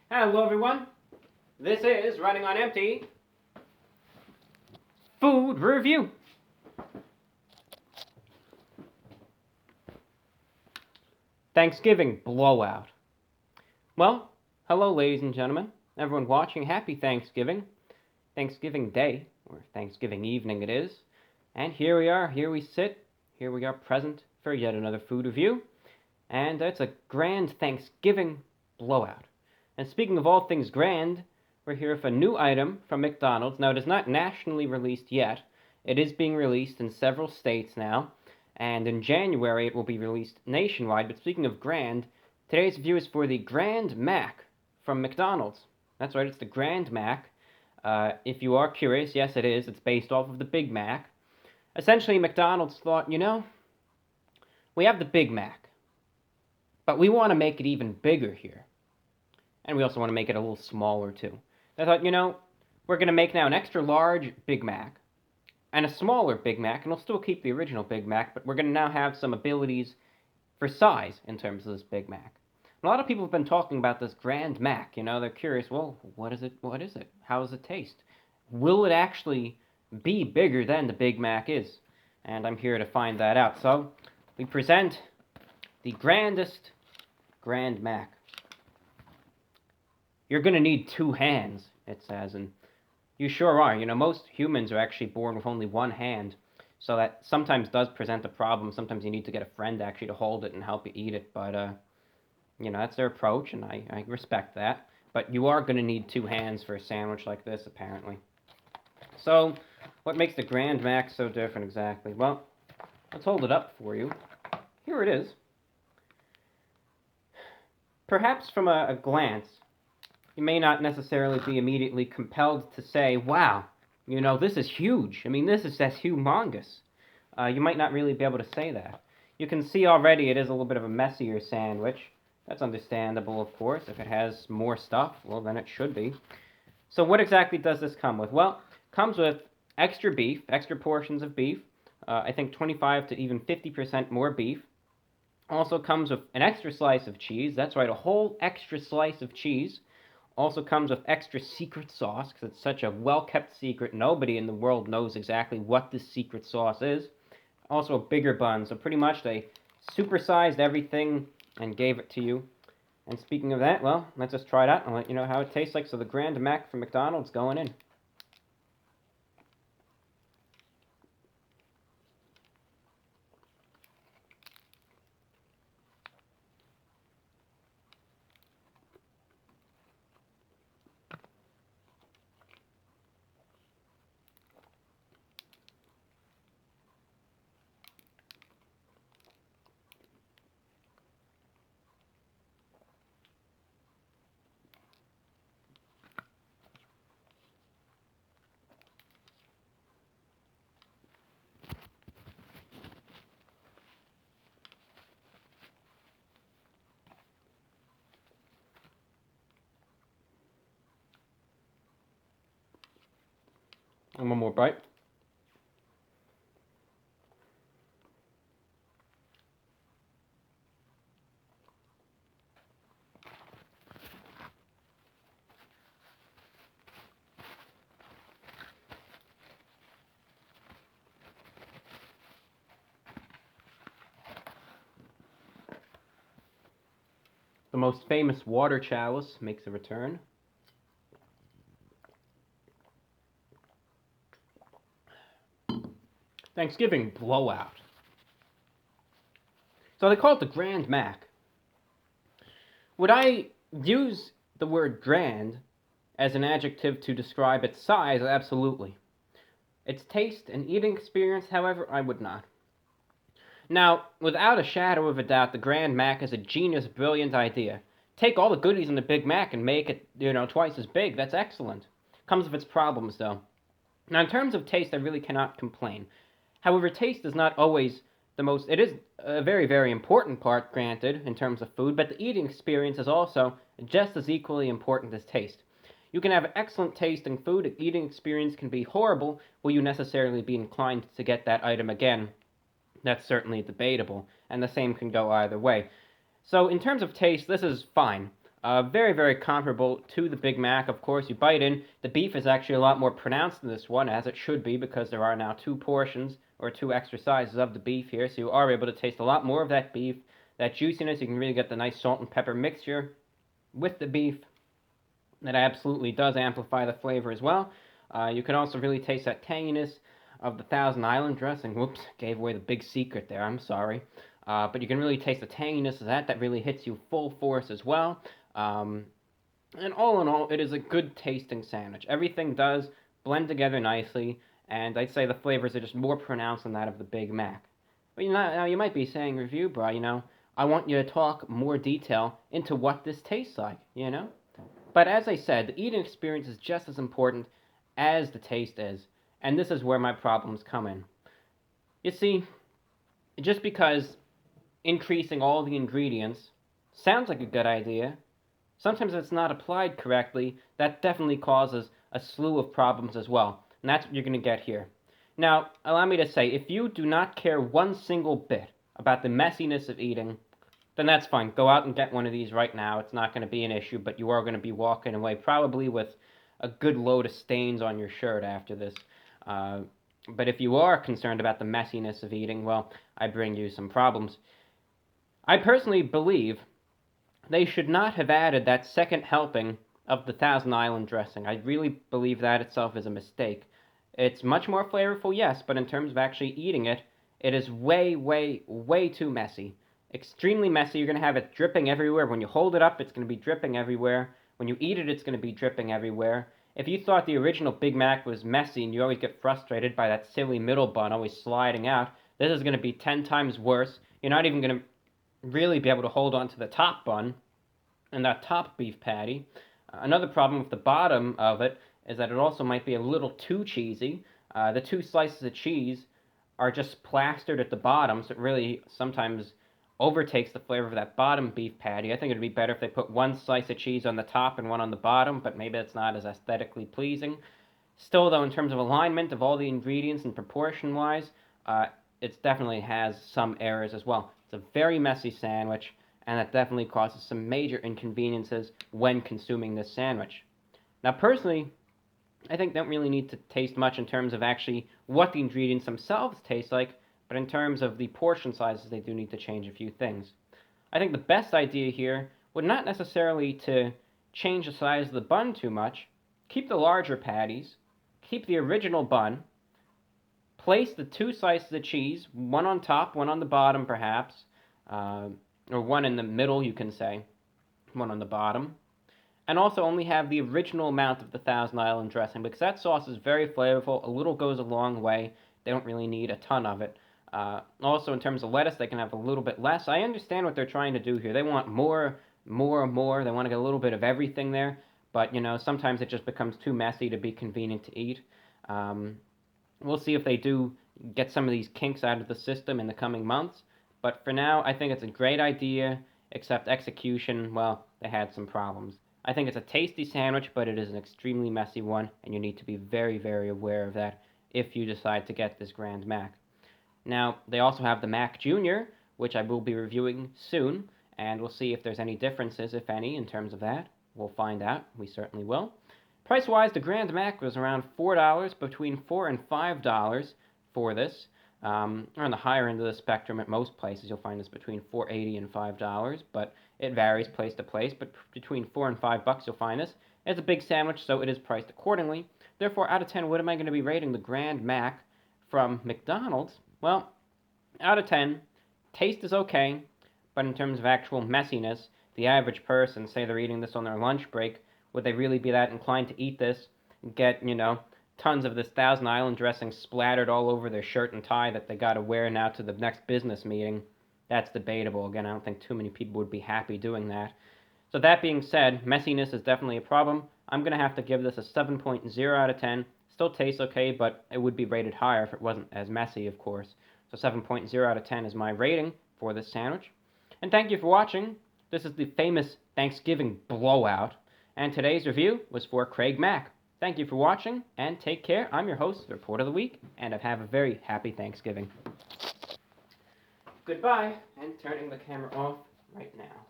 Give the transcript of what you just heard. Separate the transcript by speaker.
Speaker 1: Hello everyone, this is Running on Empty Food Review. Thanksgiving blowout. Well, hello ladies and gentlemen, everyone watching, happy Thanksgiving. Thanksgiving Day, or Thanksgiving evening it is. And here we are, here we sit, here we are present for yet another food review. And it's a grand Thanksgiving blowout. And speaking of all things grand, we're here with a new item from McDonald's. Now, it is not nationally released yet. It is being released in several states now, and in January it will be released nationwide. But speaking of grand, today's review is for the Grand Mac from McDonald's. That's right, it's the Grand Mac. If you are curious, yes it is. It's based off of the Big Mac. Essentially, McDonald's thought, we have the Big Mac, but we want to make it even bigger here. And we also want to make it a little smaller, too. They thought, we're going to make now an extra large Big Mac and a smaller Big Mac, and we'll still keep the original Big Mac, but we're going to now have some abilities for size in terms of this Big Mac. And a lot of people have been talking about this Grand Mac. They're curious, well, what is it? What is it? How does it taste? Will it actually be bigger than the Big Mac is? And I'm here to find that out. So, we present the grandest Grand Mac. You're going to need 2 hands, it says, and you sure are. Most humans are actually born with only 1 hand, so that sometimes does present a problem. Sometimes you need to get a friend actually to hold it and help you eat it, but, that's their approach, and I respect that. But you are going to need 2 hands for a sandwich like this, apparently. So, what makes the Grand Mac so different exactly? Well, let's hold it up for you. Here it is. Perhaps from a glance, you may not necessarily be immediately compelled to say, wow, this is huge. That's humongous. You might not really be able to say that. You can see already it is a little bit of a messier sandwich. That's understandable, of course. If it has more stuff, well, then it should be. So what exactly does this come with? Well, it comes with extra beef, extra portions of beef. I think 25 to even 50% more beef. Also comes with an extra slice of cheese. That's right, a whole extra slice of cheese. Also comes with extra secret sauce, because it's such a well-kept secret. Nobody in the world knows exactly what this secret sauce is. Also a bigger bun, so pretty much they supersized everything and gave it to you. And speaking of that, well, let's just try it out and let you know how it tastes like. So the Grand Mac from McDonald's going in. And one more bite. The most famous water chalice makes a return. Thanksgiving blowout. So they call it the Grand Mac. Would I use the word grand as an adjective to describe its size? Absolutely. Its taste and eating experience, however, I would not. Now, without a shadow of a doubt, the Grand Mac is a genius, brilliant idea. Take all the goodies in the Big Mac and make it, twice as big. That's excellent. Comes with its problems, though. Now, in terms of taste, I really cannot complain. However, taste is not always the most... It is a very, very important part, granted, in terms of food, but the eating experience is also just as equally important as taste. You can have excellent taste in food, the eating experience can be horrible. Will you necessarily be inclined to get that item again? That's certainly debatable, and the same can go either way. So in terms of taste, this is fine. Very, very comparable to the Big Mac. Of course, you bite in. The beef is actually a lot more pronounced in this one, as it should be, because there are now two portions or two extra sizes of the beef here. So you are able to taste a lot more of that beef, that juiciness. You can really get the nice salt and pepper mixture with the beef. That absolutely does amplify the flavor as well. You can also really taste that tanginess of the Thousand Island dressing. Whoops, gave away the big secret there. I'm sorry. But you can really taste the tanginess of that. That really hits you full force as well. And all in all, it is a good tasting sandwich. Everything does blend together nicely, and I'd say the flavors are just more pronounced than that of the Big Mac. But now you might be saying, Review Bro, I want you to talk more detail into what this tastes like. But as I said, the eating experience is just as important as the taste is, and this is where my problems come in. You see, just because increasing all the ingredients sounds like a good idea, sometimes if it's not applied correctly, that definitely causes a slew of problems as well, and that's what you're going to get here. Now, allow me to say, if you do not care one single bit about the messiness of eating, then that's fine. Go out and get one of these right now. It's not going to be an issue, but you are going to be walking away probably with a good load of stains on your shirt after this. But if you are concerned about the messiness of eating, well, I bring you some problems. I personally believe they should not have added that second helping of the Thousand Island dressing. I really believe that itself is a mistake. It's much more flavorful, yes, but in terms of actually eating it, it is way, way, way too messy. Extremely messy. You're going to have it dripping everywhere. When you hold it up, it's going to be dripping everywhere. When you eat it, it's going to be dripping everywhere. If you thought the original Big Mac was messy and you always get frustrated by that silly middle bun always sliding out, this is going to be 10 times worse. You're not even going to really be able to hold on to the top bun and that top beef patty. Another problem with the bottom of it is that it also might be a little too cheesy. The two slices of cheese are just plastered at the bottom, so it really sometimes overtakes the flavor of that bottom beef patty. I think it'd be better if they put one slice of cheese on the top and one on the bottom, but maybe it's not as aesthetically pleasing. Still, though, in terms of alignment of all the ingredients and proportion-wise, it definitely has some errors as well. It's a very messy sandwich, and that definitely causes some major inconveniences when consuming this sandwich. Now, personally, I think don't really need to taste much in terms of actually what the ingredients themselves taste like, but in terms of the portion sizes, they do need to change a few things. I think the best idea here would not necessarily to change the size of the bun too much. Keep the larger patties, keep the original bun, place the two slices of cheese, one on top, one on the bottom perhaps, or one in the middle, you can say, one on the bottom, and also only have the original amount of the Thousand Island dressing, because that sauce is very flavorful. A little goes a long way. They don't really need a ton of it. Also, in terms of lettuce, they can have a little bit less. I understand what they're trying to do here. They want more. They want to get a little bit of everything there. But, sometimes it just becomes too messy to be convenient to eat. We'll see if they do get some of these kinks out of the system in the coming months. But for now, I think it's a great idea, except execution, well, they had some problems. I think it's a tasty sandwich, but it is an extremely messy one, and you need to be very, very aware of that if you decide to get this Grand Mac. Now, they also have the Mac Jr., which I will be reviewing soon, and we'll see if there's any differences, if any, in terms of that. We'll find out. We certainly will. Price-wise, the Grand Mac was around $4, between $4 and $5 for this. Or on the higher end of the spectrum at most places, you'll find this between $4.80 and $5, but it varies place to place. But between $4 and $5, you'll find this. It's a big sandwich, so it is priced accordingly. Therefore, out of 10, what am I going to be rating the Grand Mac from McDonald's? Well, out of 10, taste is okay, but in terms of actual messiness, the average person, say they're eating this on their lunch break, would they really be that inclined to eat this and get, tons of this Thousand Island dressing splattered all over their shirt and tie that they got to wear now to the next business meeting? That's debatable. Again, I don't think too many people would be happy doing that. So that being said, messiness is definitely a problem. I'm going to have to give this a 7.0 out of 10. Still tastes okay, but it would be rated higher if it wasn't as messy, of course. So 7.0 out of 10 is my rating for this sandwich. And thank you for watching. This is the famous Thanksgiving blowout. And today's review was for Craig Mack. Thank you for watching, and take care. I'm your host, the Report of the Week, and have a very happy Thanksgiving. Goodbye, and turning the camera off right now.